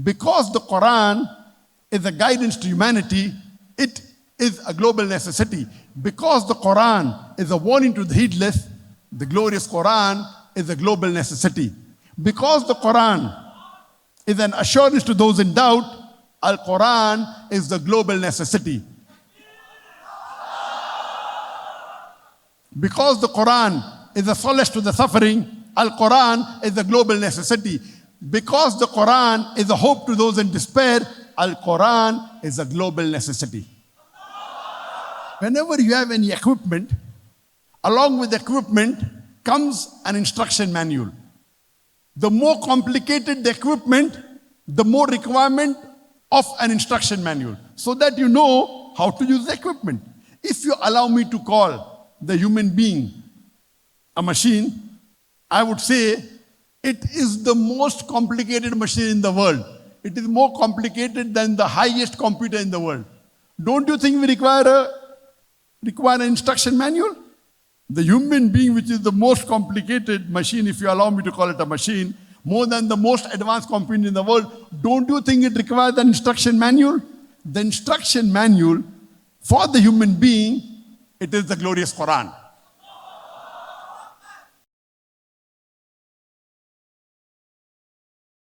Because the Quran is a guidance to humanity, it is a global necessity. Because the Quran is a warning to the heedless, the glorious Quran is a global necessity. Because the Quran is an assurance to those in doubt, Al-Quran is the global necessity. Because the Quran is a solace to the suffering, Al-Quran is a global necessity. Because the Quran is a hope to those in despair, Al-Quran is a global necessity. Whenever you have any equipment, along with the equipment comes an instruction manual. The more complicated the equipment, the more requirement of an instruction manual, so that you know how to use the equipment. If you allow me to call the human being a machine, I would say it is the most complicated machine in the world. It is more complicated than the highest computer in the world. Don't you think we require an instruction manual? The human being, which is the most complicated machine, if you allow me to call it a machine, more than the most advanced computer in the world, don't you think it requires an instruction manual? The instruction manual for the human being, it is the glorious Quran.